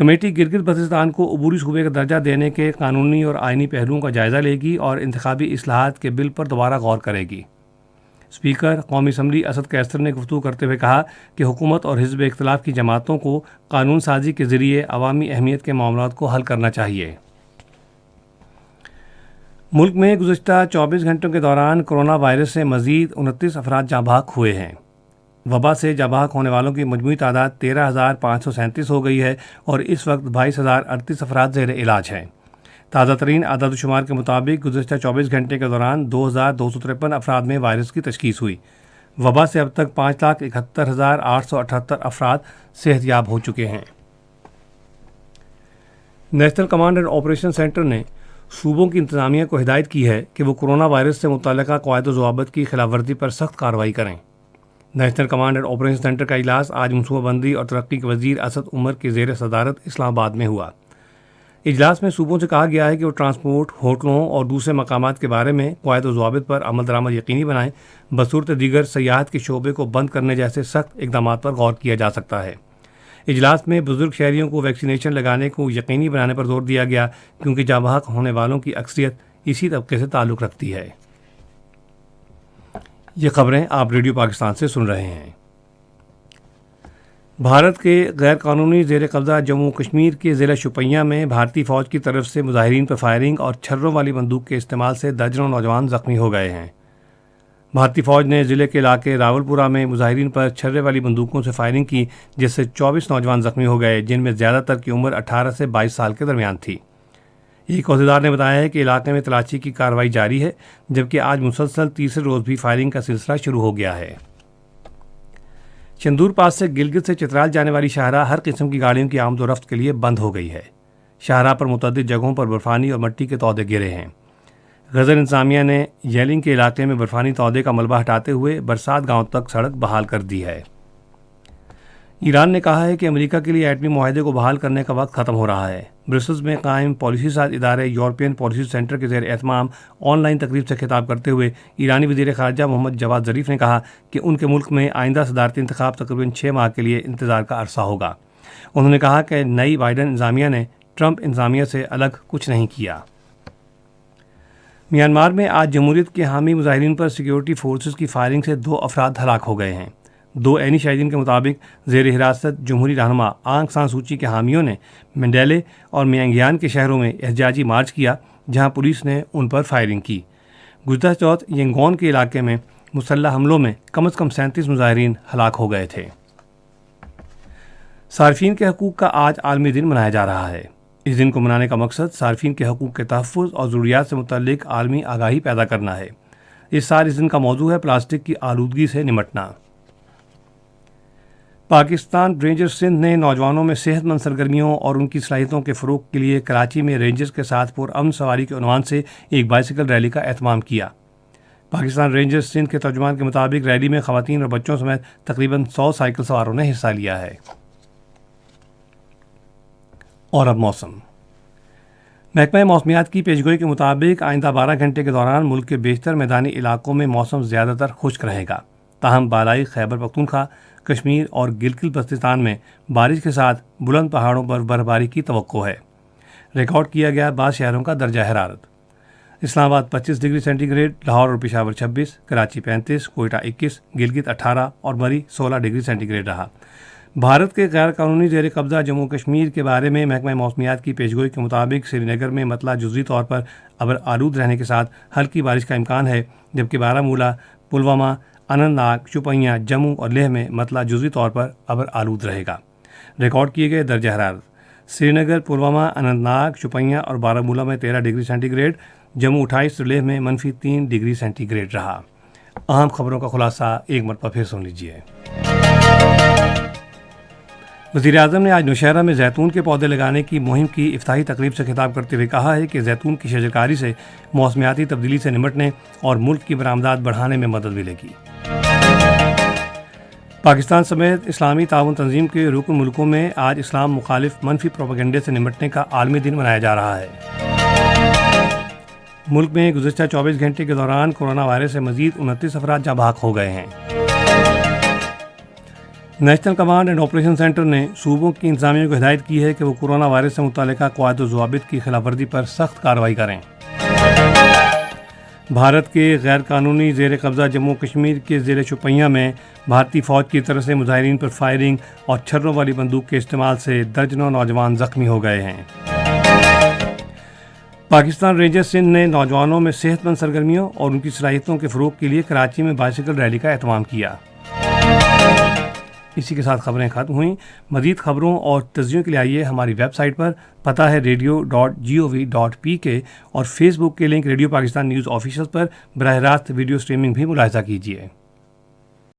Committee Gilgit Baltistan کو عبوری صوبے کا درجہ دینے کے قانونی اور آئینی پہلوؤں کا جائزہ لے گی اور انتخابی اصلاحات کے بل پر دوبارہ غور کرے گی۔ اسپیکر قومی اسمبلی اسد کیسر نے گفتگو کرتے ہوئے کہا کہ حکومت اور حزب اختلاف کی جماعتوں کو قانون سازی کے ذریعے عوامی اہمیت کے معاملات کو حل کرنا چاہیے۔ ملک میں گزشتہ 24 گھنٹوں کے دوران کرونا وائرس سے مزید 29 افراد جاں بحق ہوئے ہیں۔ وبا سے جاں بحق ہونے والوں کی مجموعی تعداد 13,537 ہو گئی ہے اور اس وقت 22,038 افراد زیر علاج ہیں۔ تازہ ترین اعداد و شمار کے مطابق گزشتہ 24 گھنٹے کے دوران 2,253 افراد میں وائرس کی تشخیص ہوئی۔ وبا سے اب تک 5,71,878 افراد صحت یاب ہو چکے ہیں۔ National command and operation centre نے صوبوں کی انتظامیہ کو ہدایت کی ہے کہ وہ کرونا وائرس سے متعلقہ قواعد و ضوابط کی خلاف ورزی پر سخت کارروائی کریں۔ National command and operation centre کا اجلاس آج منصوبہ بندی اور ترقی کے وزیر اسد عمر کی زیر صدارت اسلام آباد میں ہوا۔ اجلاس میں صوبوں سے کہا گیا ہے کہ وہ ٹرانسپورٹ، ہوٹلوں اور دوسرے مقامات کے بارے میں قواعد و ضوابط پر عمل درآمد یقینی بنائیں۔ بصورت دیگر سیاحت کے شعبے کو بند کرنے جیسے سخت اقدامات پر غور کیا جا سکتا ہے۔ اجلاس میں بزرگ شہریوں کو ویکسینیشن لگانے کو یقینی بنانے پر زور دیا گیا کیونکہ جاں بحق ہونے والوں کی اکثریت اسی طبقے سے تعلق رکھتی ہے۔ یہ خبریں آپ ریڈیو پاکستان سے سن رہے ہیں۔ بھارت کے غیر قانونی زیر قبضہ جموں کشمیر کے ضلع شوپیاں میں بھارتی فوج کی طرف سے مظاہرین پر فائرنگ اور چھروں والی بندوق کے استعمال سے درجنوں نوجوان زخمی ہو گئے ہیں۔ بھارتی فوج نے ضلع کے علاقے راولپورہ میں مظاہرین پر چھرے والی بندوقوں سے فائرنگ کی جس سے 24 نوجوان زخمی ہو گئے، جن میں زیادہ تر کی عمر 18 سے 22 سال کے درمیان تھی۔ ایک عہدیدار نے بتایا ہے کہ علاقے میں تلاشی کی کارروائی جاری ہے، جبکہ آج مسلسل تیسرے روز بھی فائرنگ کا سلسلہ شروع ہو گیا ہے۔ چندور پاس سے گلگت سے چترال جانے والی شاہراہ ہر قسم کی گاڑیوں کی آمد و رفت کے لیے بند ہو گئی ہے۔ شاہراہ پر متعدد جگہوں پر برفانی اور مٹی کے تودے گرے ہیں۔ غزل انتظامیہ نے ییلنگ کے علاقے میں برفانی تودے کا ملبہ ہٹاتے ہوئے برسات گاؤں تک سڑک بحال کر دی ہے۔ ایران نے کہا ہے کہ امریکہ کے لیے ایٹمی معاہدے کو بحال کرنے کا وقت ختم ہو رہا ہے۔ برسلز میں قائم پالیسی ساز ادارے یورپین پالیسی سینٹر کے زیر اہتمام آن لائن تقریب سے خطاب کرتے ہوئے ایرانی وزیر خارجہ محمد جواد ظریف نے کہا کہ ان کے ملک میں آئندہ صدارتی انتخاب تقریباً 6 ماہ کے لیے انتظار کا عرصہ ہوگا۔ انہوں نے کہا کہ نئی بائیڈن انتظامیہ نے ٹرمپ انتظامیہ سے الگ کچھ نہیں کیا۔ میانمار میں آج جمہوریت کے حامی مظاہرین پر سیکیورٹی فورسز کی فائرنگ سے 2 افراد ہلاک ہو گئے ہیں۔ 2 عینی شاہدین کے مطابق زیر حراست جمہوری رہنما آنگ سان سوچی کے حامیوں نے منڈیلے اور میانگیان کے شہروں میں احتجاجی مارچ کیا جہاں پولیس نے ان پر فائرنگ کی۔ گزشتہ چوتھ ینگون کے علاقے میں مسلح حملوں میں کم از کم 37 مظاہرین ہلاک ہو گئے تھے۔ صارفین کے حقوق کا آج عالمی دن منایا جا رہا ہے۔ اس دن کو منانے کا مقصد صارفین کے حقوق کے تحفظ اور ضروریات سے متعلق عالمی آگاہی پیدا کرنا ہے۔ اس سال اس دن کا موضوع ہے پلاسٹک کی آلودگی سے نمٹنا۔ پاکستان رینجرز سندھ نے نوجوانوں میں صحت مند سرگرمیوں اور ان کی صلاحیتوں کے فروغ کے لیے کراچی میں رینجرز کے ساتھ پرامن سواری کے عنوان سے ایک بائیسیکل ریلی کا اہتمام کیا۔ پاکستان رینجرز سندھ کے ترجمان کے مطابق ریلی میں خواتین اور بچوں سمیت تقریباً 100 سائیکل سواروں نے حصہ لیا ہے۔ اور اب موسم۔ محکمہ موسمیات کی پیشگوئی کے مطابق آئندہ 12 گھنٹے کے دوران ملک کے بیشتر میدانی علاقوں میں موسم زیادہ تر خشک رہے گا، تاہم بالائی خیبر پختونخوا، کشمیر اور گلگت بلتستان میں بارش کے ساتھ بلند پہاڑوں پر برفباری کی توقع ہے۔ ریکارڈ کیا گیا بعض شہروں کا درجہ حرارت: اسلام آباد 25 ڈگری سینٹی گریڈ، لاہور اور پشاور 26، کراچی 35، کوئٹہ 21، گلگت 18 اور مری 16 ڈگری سینٹی گریڈ رہا۔ بھارت کے غیر قانونی زیر قبضہ جموں کشمیر کے بارے میں محکمہ موسمیات کی پیشگوئی کے مطابق سری نگر میں مطلع جزوی طور پر ابر آلود رہنے کے ساتھ ہلکی بارش کا امکان ہے، جبکہ بارہمولہ، پلوامہ، اننت ناگ، شوپیاں، جموں اور لیہ میں مطلع جزوی طور پر ابر آلود رہے گا۔ ریکارڈ کیے گئے درجہ حرارت: سری نگر، پلوامہ، اننت ناگ، شوپیاں اور بارہمولہ میں 13 ڈگری سینٹی گریڈ، جموں 28 اور لیہ میں -3 ڈگری سینٹی گریڈ رہا۔ اہم خبروں کا خلاصہ ایک مرتبہ پھر سن لیجیے۔ وزیر اعظم نے آج نوشہرہ میں زیتون کے پودے لگانے کی مہم کی افتتاحی تقریب سے خطاب کرتے ہوئے کہا ہے کہ زیتون کی شجرکاری سے موسمیاتی تبدیلی سے نمٹنے اور ملک کی برآمدات بڑھانے میں مدد ملے گی۔ پاکستان سمیت اسلامی تعاون تنظیم کے رکن ملکوں میں آج اسلام مخالف منفی پروپیگنڈے سے نمٹنے کا عالمی دن منایا جا رہا ہے۔ ملک میں گزشتہ 24 گھنٹے کے دوران کورونا وائرس سے مزید 29 افراد جاں بحق ہو گئے ہیں۔ National command and operation centre نے صوبوں کی انتظامیہ کو ہدایت کی ہے کہ وہ کورونا وائرس سے متعلقہ قواعد و ضوابط کی خلاف ورزی پر سخت کارروائی کریں۔ بھارت کے غیر قانونی زیر قبضہ جموں کشمیر کے ضلع شوپیاں میں بھارتی فوج کی طرف سے مظاہرین پر فائرنگ اور چھروں والی بندوق کے استعمال سے درجنوں نوجوان زخمی ہو گئے ہیں۔ پاکستان رینجرز سندھ نے نوجوانوں میں صحت مند سرگرمیوں اور ان کی صلاحیتوں کے فروغ کے لیے کراچی میں بائسیکل ریلی کا اہتمام کیا۔ اسی کے ساتھ خبریں ختم ہوئیں۔ مزید خبروں اور تجزیوں کے لیے آئیے ہماری ویب سائٹ پر، پتہ ہے radio.gov.pk، اور فیس بک کے link radio Pakistan news official پر براہ راست ویڈیو سٹریمنگ بھی ملاحظہ کیجیے۔